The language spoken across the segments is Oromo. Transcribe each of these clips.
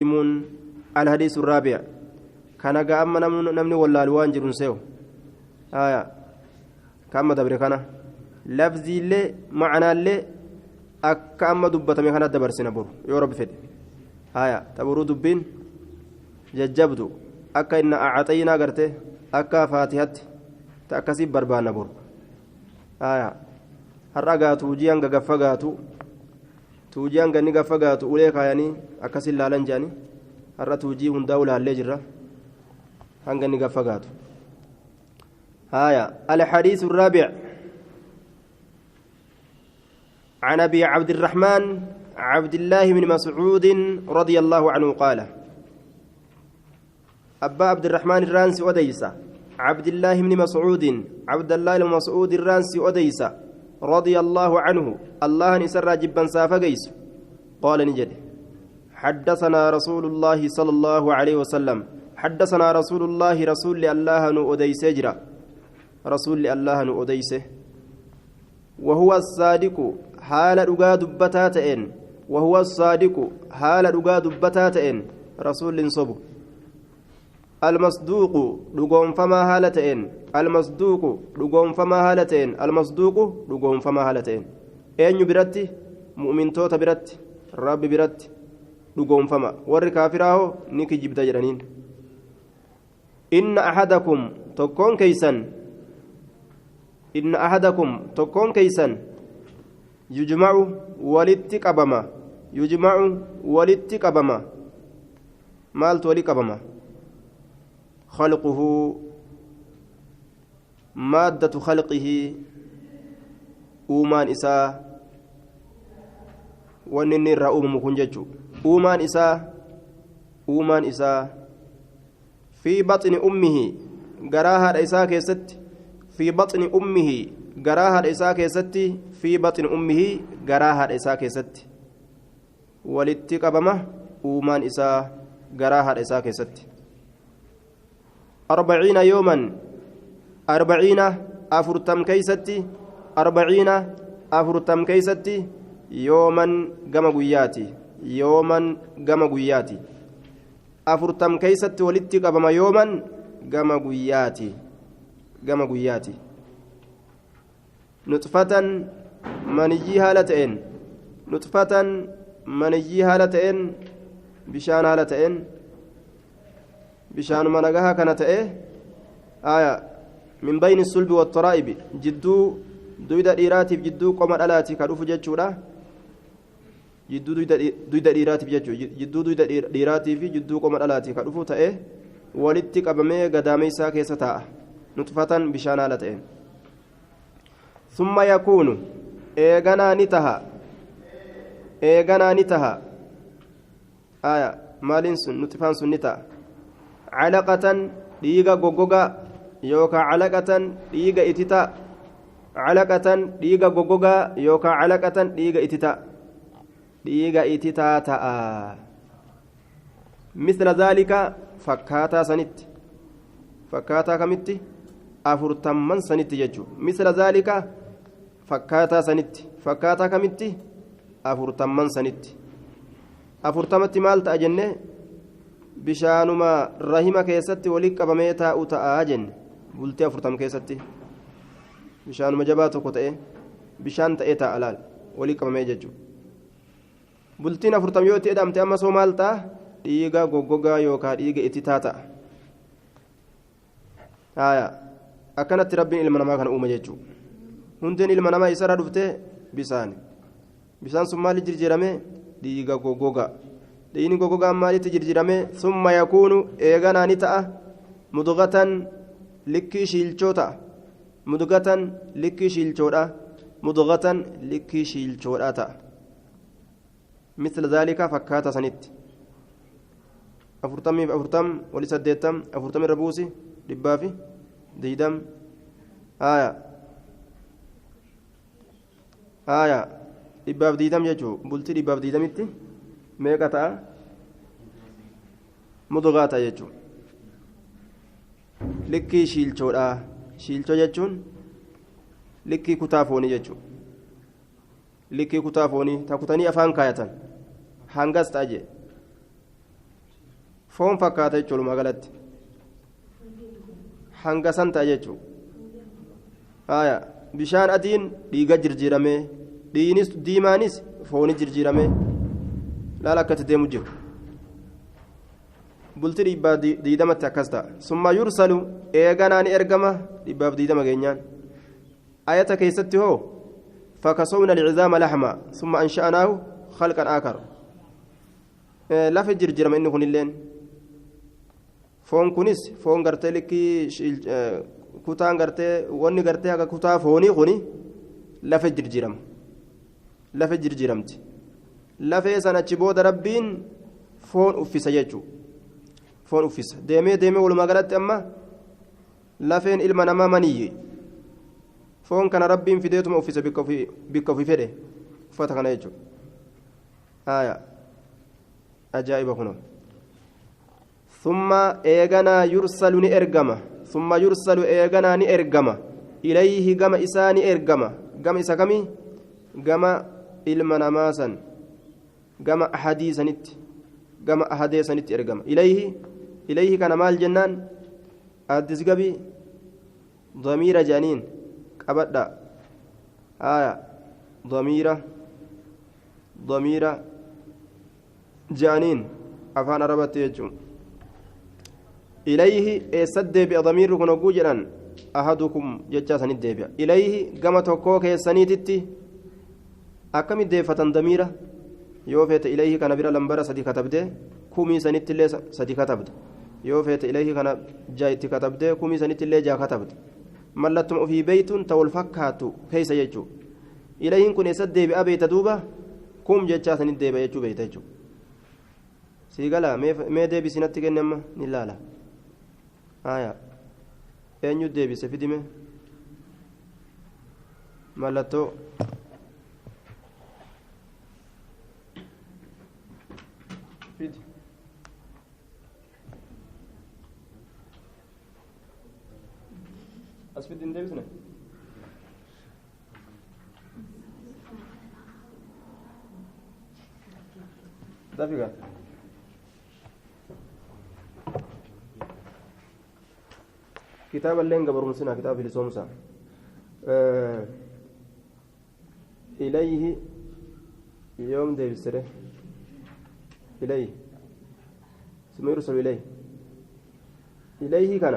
الحديث الرابع كان قام نمني ولا الوان جرون سيو كما دبر كان لفظي لي معنى لي أكما دبتمي كان دبر سنبور يا رب فدي تبرو دبين ججبدو أكا إن أعطينا قرته أكا فاتحة تأكسي بربانا بور har'a tuujiyan gagafagaatu tuujiyan ganni gafagaatu ulee kaayanii akkasin laalan jedhanii har'a tuujii hundaa'u laallee jirra hanga inni gafagaatu الحديث الرابع عن أبي عبد الرحمن عبد الله بن مسعود رضي الله عنه قال أبا عبد الرحمن الرانسي أديسة عبد الله بن مسعود عبد الله بن مسعود الرانسي أديسة رضي الله عنه الله نسر جبا سافقيس قال نجد حدثنا رسول الله صلى الله عليه وسلم حدثنا رسول الله رسول الله نؤديس جرا رسول الله نؤديس وهو الصادق حال رقا دبتاتين وهو الصادق حال رقا دبتاتين رسول صبو المصدوق دغون فما حالتين المصدوق دغون فما حالتين المصدوق دغون فما حالتين اين برتي مؤمن توتا برتي رب برتي دغون فما ور كافراو نيكي جبدا جرانين ان احدكم تكون كيسن ان احدكم تكون كيسن يجمع ولتقبما يجمع ولتقبما مالت ولقبما خلقه مادة خلقه أومان إساء ونني الرؤوم مكنجج أومان إساء في بطن أمه قراها إساء كيست في بطن أمه قراها إساء كيست في بطن أمه قراها إساء كيست ولتقبمه أومان إساء قراها إساء كيست 40 يوما 40 أفرتم كيستي 40 أفرتم كيستي يوما قم قياتي يوما قم قياتي أفرتم كيستي ولدت قبم يوما قم قياتي قم قياتي نطفة منجي هالتين نطفة منجي هالتين بشان هالتين bishaanuma nagahaa kana ta'e min bayni sulbi wattaraa'ibi jidduu duyda dhiiraatiif jidduu qoma dhalaati ka dhufu jechuudha jidduu duyda dhiiraatiif jechuudha jidduu duyda dhiiraatii fi jidduu qoma dhalaati ka dhufu ta'e walitti qabamee gadaameysaa keessa taa'a nutfatan bishaan haala ta'een summa yakuunu eeganaa ni taha maaliin sun nutfaan sun ni ta'a علقة ديغا غوغوغا يوكا علقة ديغا اتتا علقة ديغا غوغوغا يوكا علقة ديغا اتتا ديغا اتتا تا مثل ذلك فكاتا سنت فكاتا كمت أفرتمن سنت يجو مثل ذلك فكاتا سنت فكاتا كمت أفرتمن سنت أفرتمت مال تأجنه bishaanuma rahima keessatti walitti qabamee taa'u ta'aa jenne bultee 40 keessatti bishaanuma jabaa tokko ta'e bishaan ta'ee taa'a laal walitti qabamee jechuudha bultiin 40 yoo ta'e dhamte amma soo maal ta'a dhiiga goggogaa yookaan dhiiga itti ta'a akkanatti rabbiin ilma namaa kana uume jechuudha hundeen ilma namaa isarra dhuftee bishaan sun maaliif jijjiirame dhiiga goggogaa dhiigni goggogaan maalitti jijjiirame summa yakuunu eeganaa ni ta'a mudugatan likkii shiilchoo ta'a mudugatan likkii shiilchoodha mudugatan likkii shiilchoodha ta'a misla zaalika fakkaata sanitti 40 wali 8 40 irra buusi 120 120 jechuun bultii 120tti meeqa ta'a mudugaa ta'a jechuun likkii shiilchoodha shiilchoo jechuun likkii kutaa foonii jechuun likkii kutaa foonii takutanii afaan kaayatan hangas ta'a jee foon fakkaata jechuudha magaalatti hanga san ta'a jechuudha bishaan adiin dhiiga jirjiiramee dhiinis diimaanis fooni jirjiiramee laala akkatti deemu jiru bultii dhibbaa diidamatti akkas ta'a summa yursalu eeganaa ni ergama dhibbaaf diidama geenyaan ayata keessatti hoo fakasowna alcizaama laxma summa ansha'naahu khalqan aakar lafa jirjirama inni kunilleen foon kunis foon gartee likkii kutaan gartee wanni gartee akka kutaa foonii kuni lafa jirjiramti lafee san achi booda rabbiin foon uffisa jechuudha foon uffisa deemee walumaa galatti amma lafeen ilma namaa maniyyi foon kana rabbiin fideetuma uffisa bikka ofii fedhe uffata kana jechuudha ajaa'iba kunoo ثم إيغانا يرسل نئرجما ثم يرسل إيغانا نئرجما إليه جما إساني إرجما جما إساكمي جما المناماسا جما أحاديث نت جما أحاديث نت إرجما إليه كان مال جنان أدس جبي ضمير جانين أبدا ضمير جانين أفان ربط يجوم إليه سدب ضمير كن وجوجرا أحدكم ججاسن الدبيا إليه كما توكوك سنيتتي أكم الدفة ضميرة يوفيت إليه كان بير لمبرا سدي كتبده كومي سنيت اللي سدي كتبد يوفيت إليه كان جايت كتبده كومي سنيت اللي جا كتبد ملتم في بيت تولفكاتو كيس يجو إليه كن سدب أبي تدوبة كوم ججاسن الدبيا يجو بيت يجو سيقلا ما دبي سنتك إنما نلالا eenyu deebise fidime mallattoo fidi as fidi hin deebisne dafiga كتاب اللين قبر مسنا كتاب لسومسا إليه يوم ديب السره إليه ثم يرسل إليه كان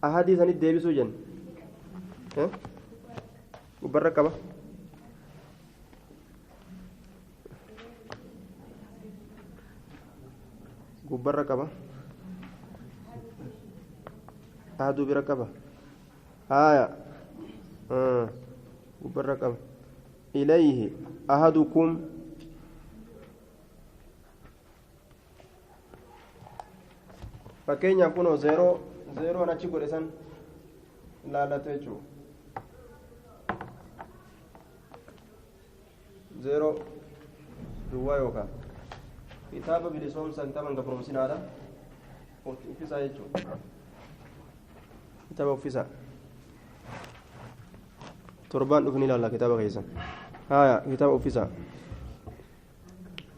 أحاديث عن الديب سوجن وبرك كبا وبرك كبا هادو بركبه وبركبه إليه أحدكم fakkeenya kunoo zeeroon achi godhe san laalate jechuudha zeeroo duwwaa yookaan kitaaba bilisoomsan taman gabromsinaadha uffisaa jechuudha kitaaba uffisaa torbaan dhufni ilaalla kitaaba keessa kitaaba uffisaa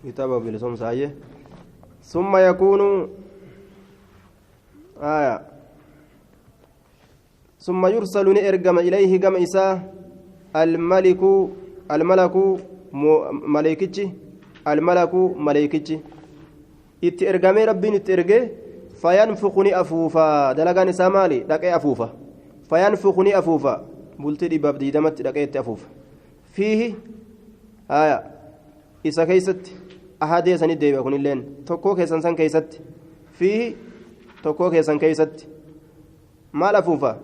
kitaaba bilisoomsaayyee summa yakuunu ثم يرسل نئرجم إليه جم إساء الملك ملائكتي إترجم ربي إترجع فينفخني أفوفا دلقان سامالي دقي أفوفا فينفخني أفوفا بلتي باب ديدمت دقيت أفوفا فيه إسا كيست أحاديث ندي بكون اللين تكو كيسان كيست فيه tokkoo keessan keeysatti maal afuufa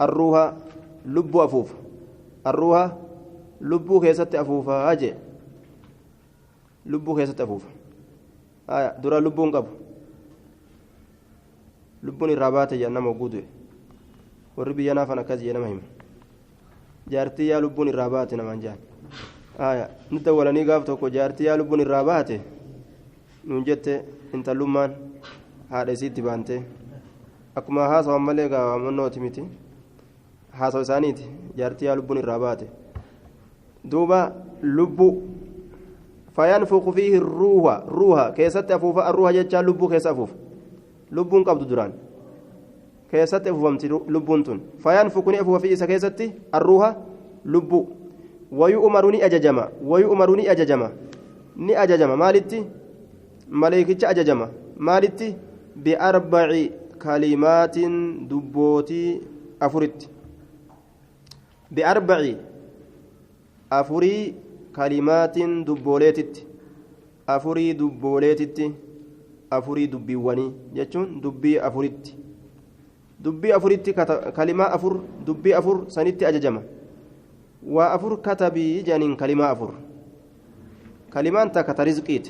arruuha lubbuu afuufa arruuha lubbuu keessatti afuufa jee lubbuu keessatti afuufa dura lubbuun qabu lubbuun irraa baate jedhan nama ogguu du'e warri biyya naafan akkas jee nama hima jaartii yaa lubbuun irraa baate namaan jaan ni dawwalanii gaaf tokko jaartii yaa lubbuun irraa baate nuun jette intallummaan haadha isiitti baante akkuma haasawan malee gaawwamannooti miti haasawa isaaniiti jaartii yaa lubbuun irraa baate duuba lubbuu فينفخ فيه الروح كيست أفوف الروح جتشان لبو كيس أفوف لبون قبض دران كيست أفوفمت لبونتون فينفخ أفوف فيه كيست الروح لبو ويؤمرني أججما ni ajajama maalitti maleekicha ajajama maalitti biarbaci kalimaatin dubbootii afuritti biarbaci afurii kalimaatin dubbooleetitti afurii dubbiiwwanii jechuun dubbii afuritti kalimaa afur dubbii afur sanitti ajajama waa afur katabii jedhaniin kalimaa afur كلمان تك ترزقيت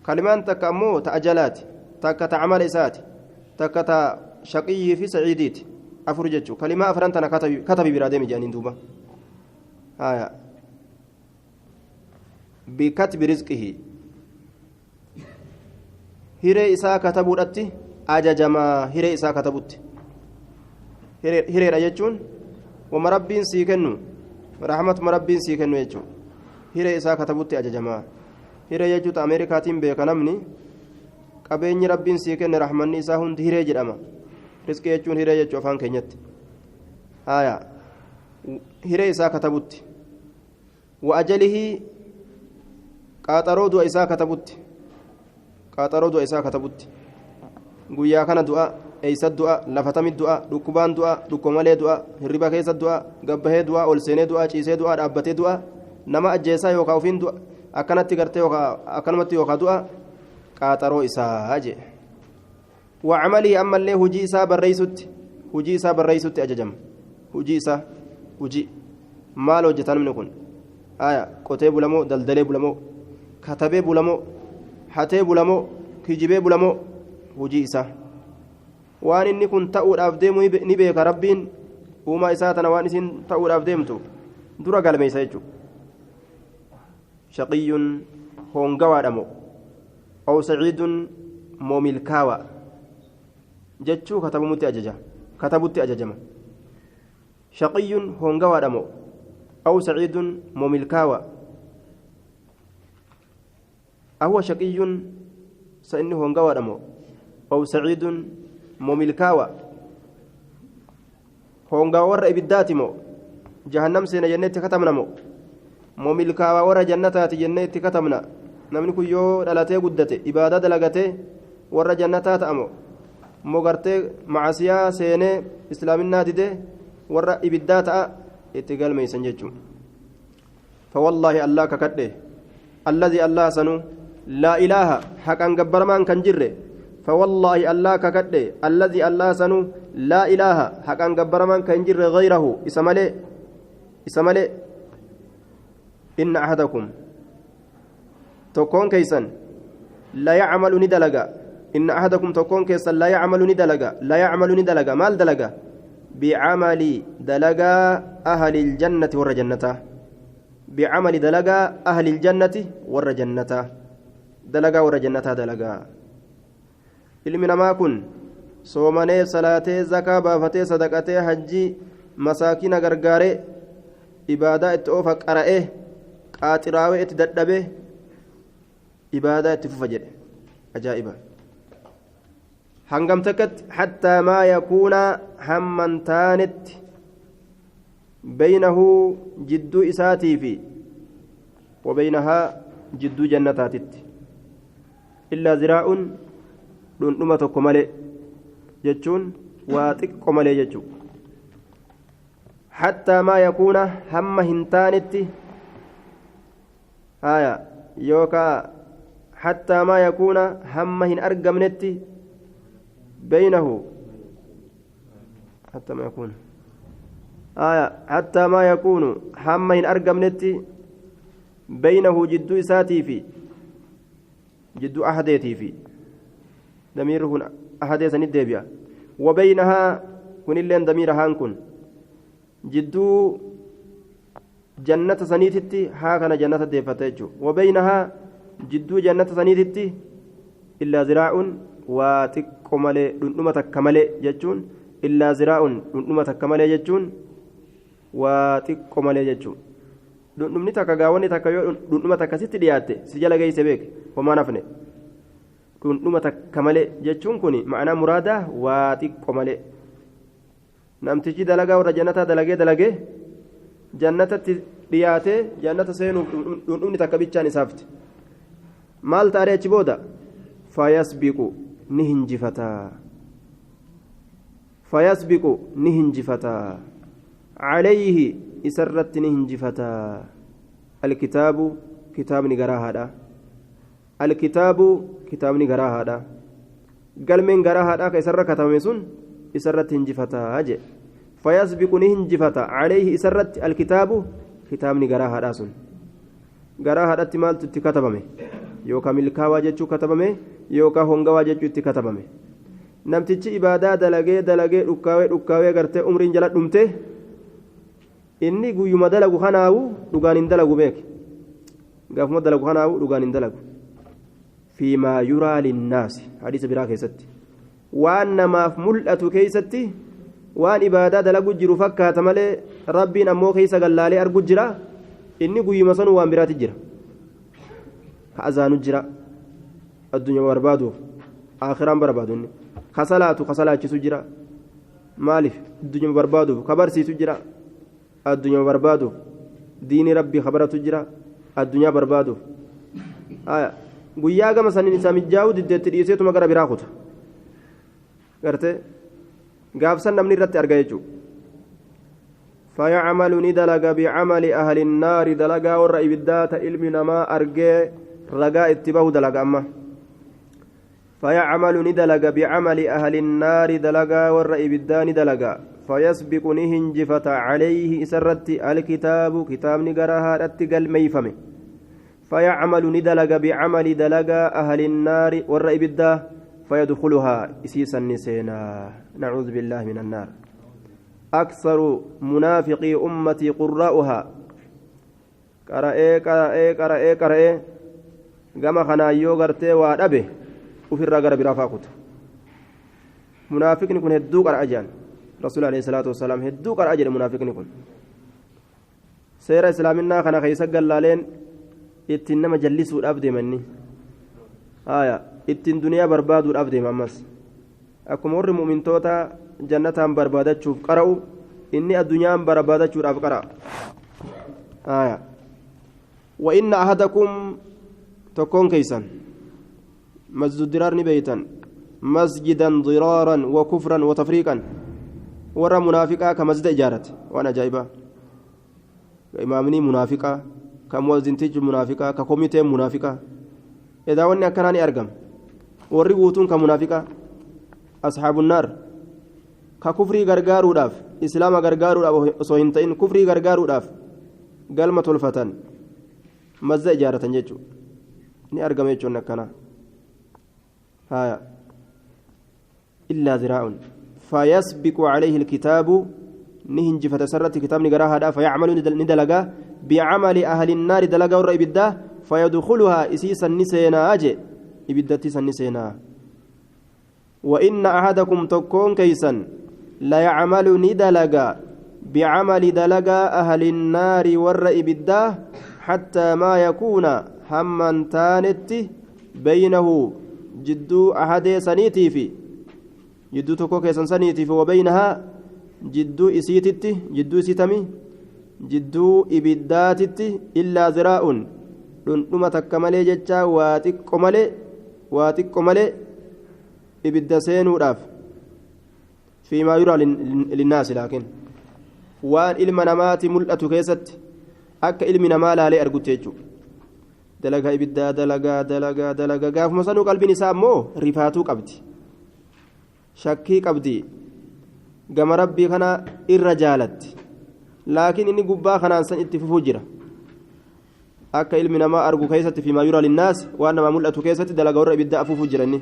كلمان تك أمو تأجلات تك تعمل إسات تك شقي في سعيديت أفرجتشو كلمة أفرنتنا كتبي برادم جانين دوبا بكتب رزقه هيري إسا كتبوا رتي أججما هيري إسا كتبوت هيري رجتشون ومربين سيكنو رحمة مربين سيكنو يجو hiree isaa katabutti ajajamaa hiree jechuutu ameerikaatiin beeka namni qabeenyi rabbiin sii kenne rahmanni isaa hundi hiree jedhama rizqii jechuun hiree jechuu afaan keenyatti hiree isaa katabutti wa ajalihii qaaxaroo du'a isaa katabutti guyyaa kana du'a eeysa du'a lafatami du'a dhukkubaan du'a dhukkumalee du'a hirriba keessa du'a gabbahee du'a ol seenee du'a ciisee du'a dhaabbatee du'a nama ajjeesaa yookaan ofiin du'a akkanatti gartee yookaan akkanumatti yookaan du'a qaaxaroo isaa jee wacamalii ammallee hujii isaa barreessutti ajajama hujii maal hojjetan namni kun qotee bulamoo daldalee bulamoo katabee bulamoo hatee bulamoo kijibee bulamoo hujii isaa waan inni kun ta'uudhaaf deemu ni beeka rabbiin uumaa isaa tana waan isin ta'uudhaaf deemtu dura galmeessa jechuudha. شقي هونغوا دمو أو سعيد موميلكاوا جتشو كتبت أججما شقي هونغوا دمو أو سعيد موميلكاوا أهو شقي سإنه هونغوا دمو أو سعيد موميلكاوا هونغوا ور إبداتمو جهنم سينا جنة كتمنمو moomilkaawaa warra jannataati jennee itti katabna namni kun yoo dhalatee guddate ibaadaa dalagatee warra jannataa ta'amo moo gartee macasiyaa seenee islaaminaa didee warra ibiddaa ta'a itti galmeeysan jechuun fawallaahi allah kakadhe alladii allah sanu laa ilaaha haqan gabbaramaan kan jirre fawallaahi allah kakadhe alladii allah sanu laa ilaaha haqan gabbaramaan kan jirre gayrahu isa malee إن أحدكم تكون كيسا لا يعمل ندلقا إن أحدكم تكون كيسا لا يعمل ندلقا مال دلقا بعمل دلقا أهل الجنة والرجنة بعمل دلقا أهل الجنة والرجنة دلقا والرجنة دلقا ilmi namaa kun soomanee salaatee zakaa baafatee sadaqatee hajjii masaakina gargaaree ibaadaa itti oofa qara'ee qaaxiraawee itti dadhabee ibaadaa itti fufa jedhe ajaa'iba hangam takkatti hattaa maa yakuuna hamman taanetti baynahu jidduu isaatii fi وبينها جد جنتاتت إلا ذراع dhundhuma tokko malee jechuun waa xiqqo malee jechuun hattaa maa yakuuna hamma hin taanetti haya yookaan hattaa maa yakuuna hamma hin argamnetti baynahu hattaa maa yakuuna haya hattaa maa yakuunu hamma hin argamnetti baynahu jidduu isaatii fi jidduu ahadeetii fi دمير هنا أحد سندبيا وبينها كن اللين دمير هانكن جدو جنة سنيتتي هاكنا جنة ديفتيجو وبينها جدو جنة سنيتتي إلا زراع وتكمل دنما تكمل يجون إلا زراع دنما تكمل يجون وتكمل يجون dhundhumni takka gaawwanni takka yoo dhundhuma takka sitti dhiyaatte si jala geesse beek homaa nafne dhundhuma takka malee jechuun kun ma'anaa muraadaa waa xiqqo malee namtichi dalagaa warra jannataa dalagee jannatatti dhiyaatee jannata seenuuf dhundhumni takka bichaan isaafti maal taaree achi booda fayasbiqu ni hinjifataa calayhi isarratti ni hinjifataa alkitaabu kitaabni garaa haadha galmeen garaa haadhaa ka isarra katabame sun isarratti hinjifataa je fayasbiqu ni hinjifata calayhi isarratti alkitaabu kitaabni garaa haadhaa sun garaa haadhatti maaltu itti katabame yookaan milkaawaa jechuu katabame yookaan hongawaa jechuu itti katabame namtichi ibaadaa dalagee dhukkaawee gartee umriin jala dhumte inni guyyuma dalagu kanaawu dhugaan hin dalagu beek gaafuma dalagu kanaawu dhugaan hin dalagu fiimaa yuraa linnaasi hadiisa biraa keessatti waan namaaf mul'atu keessatti waan ibaadaa dalagu jiru fakkaata malee rabbiin ammoo keessa gallaalee argu jira inni guyyuma sanuu waan biraati jira ka azaanu jira addunyaa barbaaduuf aakhiraan barbaadu inni ka salaachisu jira maaliif addunyaa barbaaduuf ka barsiisu jira addunyaa barbaaduuf diini rabbii kabaratu jira addunyaa barbaaduuf guyyaa gama saniin isaa mijaa'uu diddeetti dhiiseetuma gara biraa kuta gartee gaafsan namni irratti arga jechuudha فيعمل ندلق بعمل أهل النار دلقا ور إبدات علم نما أرجع رجاء اتباه دلق أما فيعمل ندلق بعمل أهل النار دلقا ور إبدان دلقا فيسبق نهنجفة عليه سرت الكتاب كتاب نقرها رتقل ميفمه فيعمل ندلق بعمل دلقا أهل النار ور إبدا فيدخلها إسيسا نسينا نعوذ بالله من النار أكثر منافقي أمتي قراؤها قرأي كما خنا يوغرتي وادبه وفي الرجل برافاقته منافق نكون هدوك أجان رسول عليه الصلاة والسلام هدوك أجان منافق نكون سير إسلامنا خنا خيسق اللالين إتنما جلسوا الأبد مني إتن دنيا برباد الأبد ممس أكمر مؤمن توتا jannataan barbaadachuuf qara'u inni addunyaan barbaadachuudhaaf qara'a wa inna ahadakum tokkoon keeysan masjid diraar ni beeytan masjidan diraaran wa kufran wa tafriiqan warra munaafiqaa ka masjida ijaarate waan ajaa'ibaa ka imaamnii munaafiqaa ka muwazintichi munaafiqaa ka komiteen munaafiqaa edaa wanni akkanaa ni argama warri guutuun ka munaafiqaa asxaabu naar ka kufrii gargaaruudhaaf islaama gargaaruudhaaf osoo hin ta'in kufrii gargaaruudhaaf galma tolfatan mazza ijaaratan jechuudha ni argama jechuun akkana haya illaa ziraa'un fayasbiqu calayhi alkitaabu ni hinjifata sarratti kitaabni garaa haadhaa fayacmalu ni dalagaa bicamali ahli nnaari dalagaa warra ibiddaa fayadkuluhaa isiisan ni seenaa je ibiddattiisan ni seenaa wa inna ahadakum tokkoon keeysan ليعمل ندلقا بعمل دلقا أهل النار والرئبدا حتى ما يكون هما تانت بينه جدو أحد سنيتي في جدو تكوك سنيتي وبينها جدو إسيتت جدو إسيتمي جدو إبداتت إلا زراء لنما تكمل جتا واتك ملي إبدا سينو راف فيما يرى للناس لكن وان علم نمات ملأة كيست أك علم نما لا لي أرجوتيجو دلقا إبدا دلقا قاف مسنو قلبي نسام مو رفاتو قبدي شكي قبدي قام ربي خنا الرجالت لكن إني قبا خنا أنسان اتففو جرا أك علم نما أرجو كيست فيما يرى للناس وأنما ملأة كيست دلقا ور إبدا أففو جراني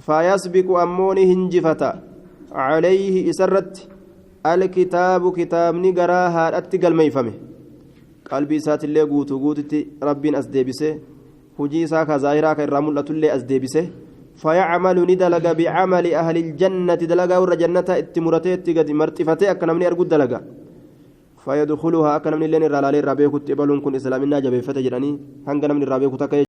فيسبق أموني هنجفتا عليه إسرت الكتاب كتاب نقراها أتقل ميفمه قلبي سات اللي قوتي ربين أسديبسه هجي ساكا زاهرا كالراملة اللي أسديبسه فيعمل ندلق بعمل أهل الجنة دلقا ور جنة اتمرتي قد مرتفتي أكنا من أرقود دلقا فيدخلها أكن من اللين الرالي الرابيكو تبلون كن إسلامنا جبيفة جراني هنغ من الرابيكو تكي